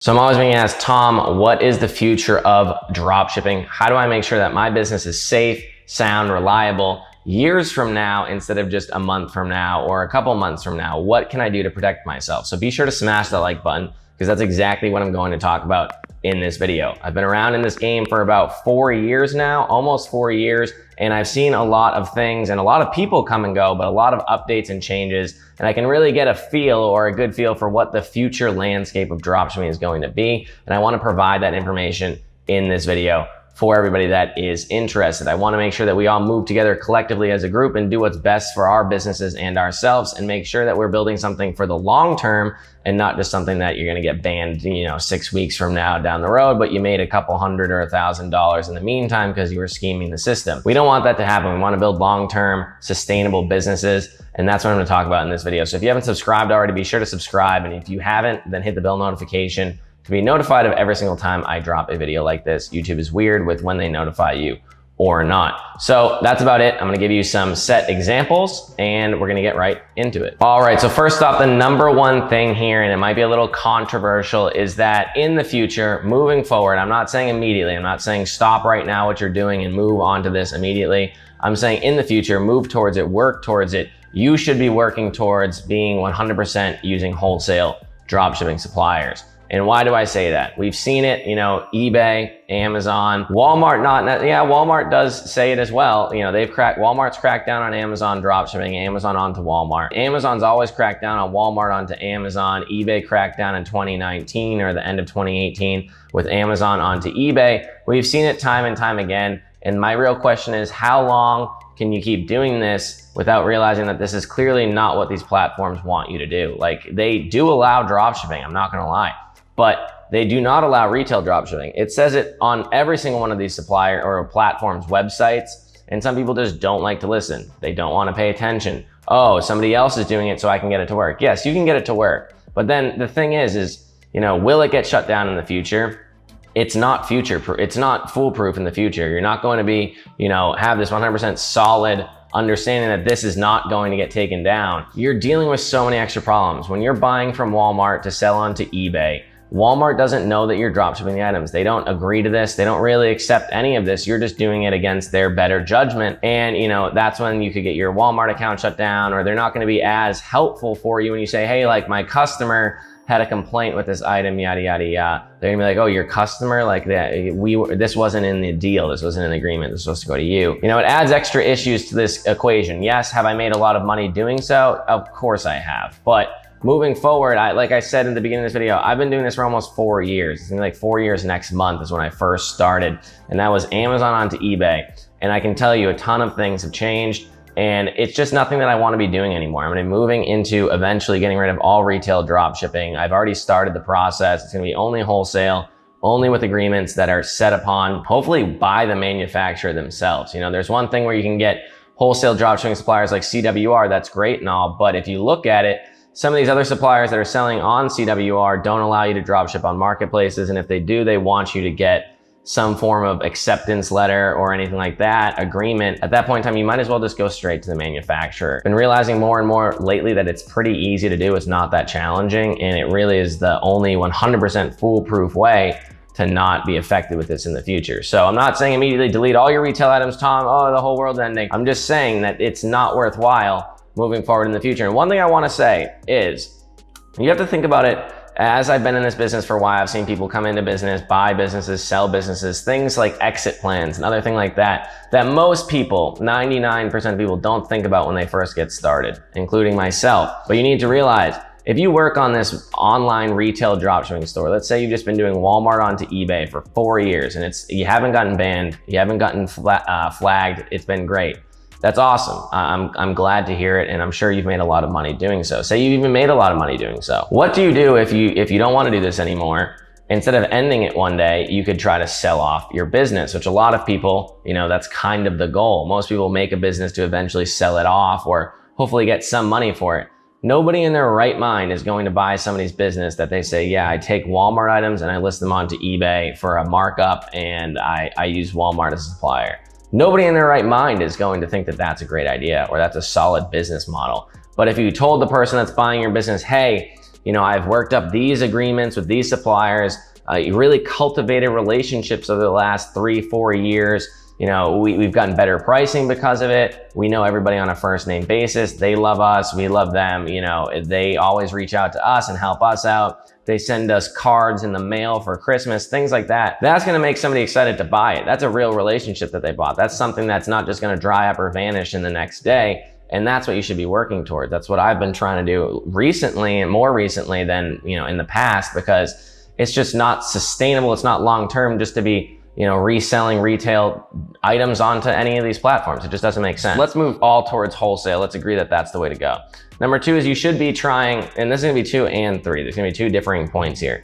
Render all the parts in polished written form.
So I'm always being asked, Tom, what is the future of dropshipping? How do I make sure that my business is safe, sound, reliable years from now instead of just a month from now or a couple months from now? What can I do to protect myself? So be sure to smash that like button because that's exactly what I'm going to talk about in this video. I've been around in this game for about 4 years now, almost 4 years, and I've seen a lot of things and a lot of people come and go, but a lot of updates and changes, and I can really get a feel or a good feel for what the future landscape of dropshipping is going to be, and I want to provide that information in this video for everybody that is interested. I want to make sure that we all move together collectively as a group and do what's best for our businesses and ourselves and make sure that we're building something for the long term and not just something that you're going to get banned, 6 weeks from now down the road, but you made a couple hundred or $1,000 in the meantime because you were scheming the system. We don't want that to happen. We want to build long-term sustainable businesses, and that's what I'm going to talk about in this video. So if you haven't subscribed already, be sure to subscribe, and if you haven't, then hit the bell notification to be notified of every single time I drop a video like this. YouTube is weird with when they notify you or not. So that's about it. I'm gonna give you some set examples and we're gonna get right into it. All right, so first off, the number one thing here, and it might be a little controversial, is that in the future, moving forward, I'm not saying immediately, I'm not saying stop right now what you're doing and move on to this immediately. I'm saying in the future, move towards it, work towards it. You should be working towards being 100% using wholesale dropshipping suppliers. And why do I say that? We've seen it, eBay, Amazon, Walmart, Walmart does say it as well. Walmart's cracked down on Amazon dropshipping, Amazon onto Walmart. Amazon's always cracked down on Walmart onto Amazon. eBay cracked down in 2019 or the end of 2018 with Amazon onto eBay. We've seen it time and time again. And my real question is, how long can you keep doing this without realizing that this is clearly not what these platforms want you to do? Like, they do allow dropshipping, I'm not gonna lie, but they do not allow retail dropshipping. It says it on every single one of these supplier or platforms websites, and some people just don't like to listen. They don't want to pay attention. Oh, somebody else is doing it so I can get it to work. Yes, you can get it to work. But then the thing is, will it get shut down in the future? It's not future-proof. It's not foolproof in the future. You're not going to be, have this 100% solid understanding that this is not going to get taken down. You're dealing with so many extra problems. When you're buying from Walmart to sell onto eBay, Walmart doesn't know that you're dropshipping the items. They don't agree to this. They don't really accept any of this. You're just doing it against their better judgment. And that's when you could get your Walmart account shut down, or they're not going to be as helpful for you when you say, hey, like, my customer had a complaint with this item, yada, yada, yada. They're gonna be like, oh, your customer, like that, this wasn't in the deal. This wasn't in the agreement. This was supposed to go to you. It adds extra issues to this equation. Yes, have I made a lot of money doing so? Of course I have. But moving forward, like I said in the beginning of this video, I've been doing this for almost 4 years. It's gonna be like 4 years next month is when I first started. And that was Amazon onto eBay. And I can tell you a ton of things have changed, and it's just nothing that I wanna be doing anymore. I'm gonna be moving into eventually getting rid of all retail drop shipping. I've already started the process. It's gonna be only wholesale, only with agreements that are set upon, hopefully by the manufacturer themselves. There's one thing where you can get wholesale drop shipping suppliers like CWR, that's great and all, but if you look at it, some of these other suppliers that are selling on CWR don't allow you to dropship on marketplaces, and if they do, they want you to get some form of acceptance letter or anything like that, agreement. At that point in time, you might as well just go straight to the manufacturer. Been realizing more and more lately that it's pretty easy to do. It's not that challenging, and it really is the only 100% foolproof way to not be affected with this in the future. So I'm not saying immediately delete all your retail items, Tom, oh, the whole world's ending. I'm just saying that it's not worthwhile moving forward in the future. And one thing I want to say is, you have to think about it. As I've been in this business for a while, I've seen people come into business, buy businesses, sell businesses, things like exit plans, another thing like that, that most people, 99% of people, don't think about when they first get started, including myself. But you need to realize, if you work on this online retail dropshipping store, let's say you've just been doing Walmart onto eBay for 4 years and you haven't gotten banned, you haven't gotten flagged, it's been great. That's awesome. I'm glad to hear it, and I'm sure you've made a lot of money doing so. Say you even made a lot of money doing so. What do you do if you don't want to do this anymore? Instead of ending it one day, you could try to sell off your business, which a lot of people, that's kind of the goal. Most people make a business to eventually sell it off or hopefully get some money for it. Nobody in their right mind is going to buy somebody's business that they say, yeah, I take Walmart items and I list them onto eBay for a markup and I use Walmart as a supplier. Nobody in their right mind is going to think that that's a great idea or that's a solid business model. But if you told the person that's buying your business, hey, you know, I've worked up these agreements with these suppliers, really cultivated relationships over the last 3-4 years. You know, we've gotten better pricing because of it. We know everybody on a first name basis. They love us, we love them. You know, they always reach out to us and help us out. They send us cards in the mail for Christmas, things like that. That's gonna make somebody excited to buy it. That's a real relationship that they bought. That's something that's not just gonna dry up or vanish in the next day. And that's what you should be working toward. That's what I've been trying to do recently, and more recently than, you know, in the past, because it's just not sustainable. It's not long-term just to be, you know, reselling retail items onto any of these platforms. It just doesn't make sense. Let's move all towards wholesale. Let's agree that that's the way to go. Number 2 is you should be trying, and this is gonna be 2 and 3. There's gonna be 2 differing points here.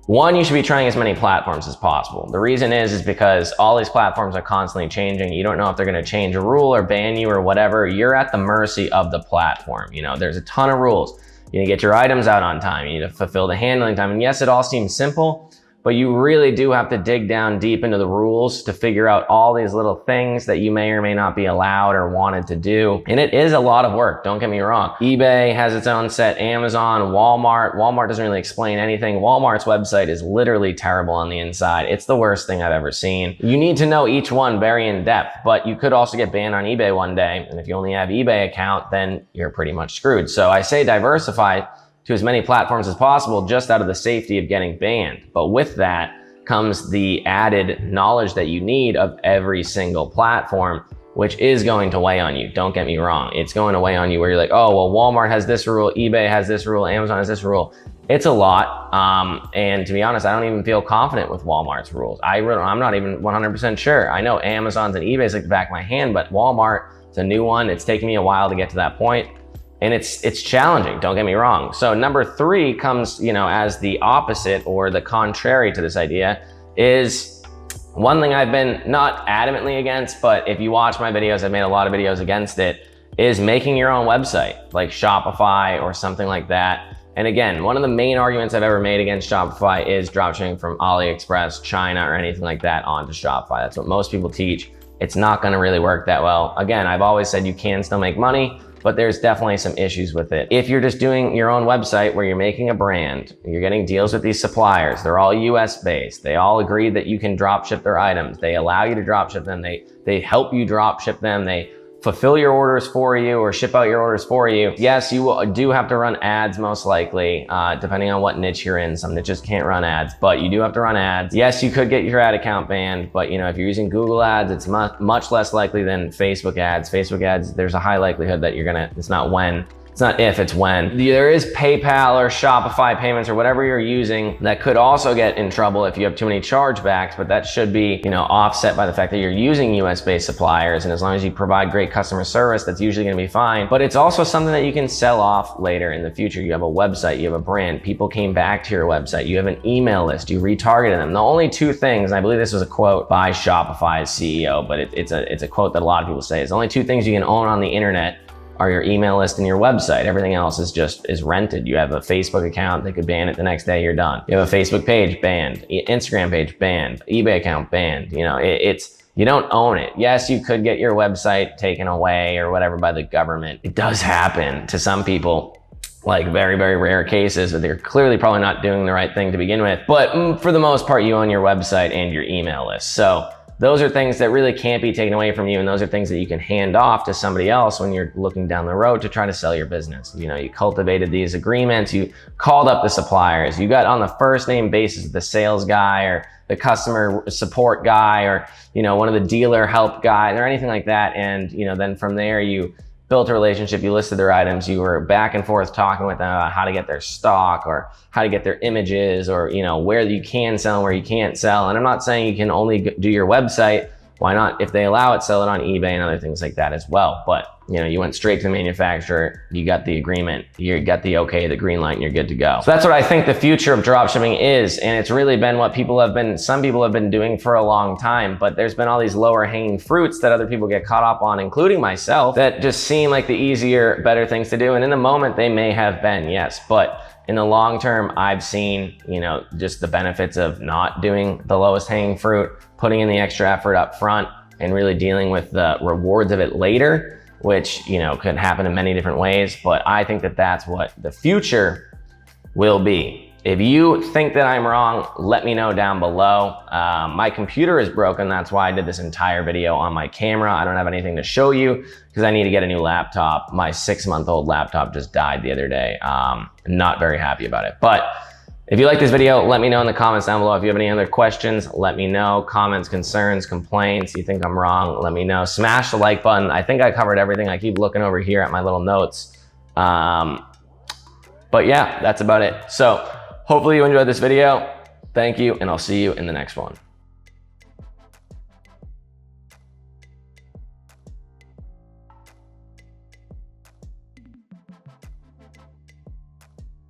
1, you should be trying as many platforms as possible. The reason is because all these platforms are constantly changing. You don't know if they're gonna change a rule or ban you or whatever. You're at the mercy of the platform. You know, there's a ton of rules. You need to get your items out on time. You need to fulfill the handling time. And yes, it all seems simple, but you really do have to dig down deep into the rules to figure out all these little things that you may or may not be allowed or wanted to do. And it is a lot of work, don't get me wrong. eBay has its own set, Amazon, Walmart. Walmart doesn't really explain anything. Walmart's website is literally terrible on the inside. It's the worst thing I've ever seen. You need to know each one very in depth, but you could also get banned on eBay one day. And if you only have eBay account, then you're pretty much screwed. So I say diversify to as many platforms as possible, just out of the safety of getting banned. But with that comes the added knowledge that you need of every single platform, which is going to weigh on you. Don't get me wrong. It's going to weigh on you where you're like, oh, well, Walmart has this rule, eBay has this rule, Amazon has this rule. It's a lot. And to be honest, I don't even feel confident with Walmart's rules. I'm not even 100% sure. I know Amazon's and eBay's like the back of my hand, but Walmart, it's a new one. It's taken me a while to get to that point. And it's challenging, don't get me wrong. So number 3 comes, you know, as the opposite or the contrary to this idea, is one thing I've been not adamantly against, but if you watch my videos, I've made a lot of videos against it, is making your own website, like Shopify or something like that. And again, one of the main arguments I've ever made against Shopify is dropshipping from AliExpress, China, or anything like that onto Shopify. That's what most people teach. It's not gonna really work that well. Again, I've always said you can still make money, but there's definitely some issues with it. If you're just doing your own website where you're making a brand, you're getting deals with these suppliers, they're all US based, they all agree that you can drop ship their items, they allow you to drop ship them, they help you drop ship them, they fulfill your orders for you or ship out your orders for you. Yes, you do have to run ads most likely, depending on what niche you're in. Some niches can't run ads, but you do have to run ads. Yes, you could get your ad account banned, but you know, if you're using Google ads, it's much less likely than Facebook ads. Facebook ads, there's a high likelihood that it's not when, it's not if, it's when. There is PayPal or Shopify payments or whatever you're using that could also get in trouble if you have too many chargebacks, but that should be, you know, offset by the fact that you're using US-based suppliers. And as long as you provide great customer service, that's usually gonna be fine. But it's also something that you can sell off later in the future. You have a website, you have a brand, people came back to your website, you have an email list, you retargeted them. The only 2 things, and I believe this was a quote by Shopify's CEO, but it's a quote that a lot of people say, is the only 2 things you can own on the internet are your email list and your website. Everything else is rented. You have a Facebook account, they could ban it the next day, you're done. You have a Facebook page, banned. Instagram page, banned. eBay account, banned. You know, you don't own it. Yes, you could get your website taken away or whatever by the government. It does happen to some people, like very, very rare cases, but they're clearly probably not doing the right thing to begin with. But for the most part, you own your website and your email list. So those are things that really can't be taken away from you, and those are things that you can hand off to somebody else when you're looking down the road to try to sell your business. You know, you cultivated these agreements, you called up the suppliers, you got on the first name basis with the sales guy or the customer support guy or, you know, one of the dealer help guys or anything like that. And, you know, then from there you built a relationship, you listed their items, you were back and forth talking with them about how to get their stock or how to get their images or, you know, where you can sell and where you can't sell. And I'm not saying you can only do your website. Why not, if they allow it, sell it on eBay and other things like that as well. But, you know, you went straight to the manufacturer, you got the agreement, you got the okay, the green light, and you're good to go. So that's what I think the future of dropshipping is. And it's really been what some people have been doing for a long time, but there's been all these lower hanging fruits that other people get caught up on, including myself, that just seem like the easier, better things to do. And in the moment they may have been, yes, but in the long term, I've seen, you know, just the benefits of not doing the lowest hanging fruit, putting in the extra effort up front and really dealing with the rewards of it later, which, you know, could happen in many different ways. But I think that that's what the future will be. If you think that I'm wrong, let me know down below. My computer is broken. That's why I did this entire video on my camera. I don't have anything to show you because I need to get a new laptop. My 6-month-old laptop just died the other day. Not very happy about it. But if you like this video, let me know in the comments down below. If you have any other questions, let me know. Comments, concerns, complaints, you think I'm wrong, let me know. Smash the like button. I think I covered everything. I keep looking over here at my little notes. But yeah, that's about it. So hopefully you enjoyed this video. Thank you, and I'll see you in the next one.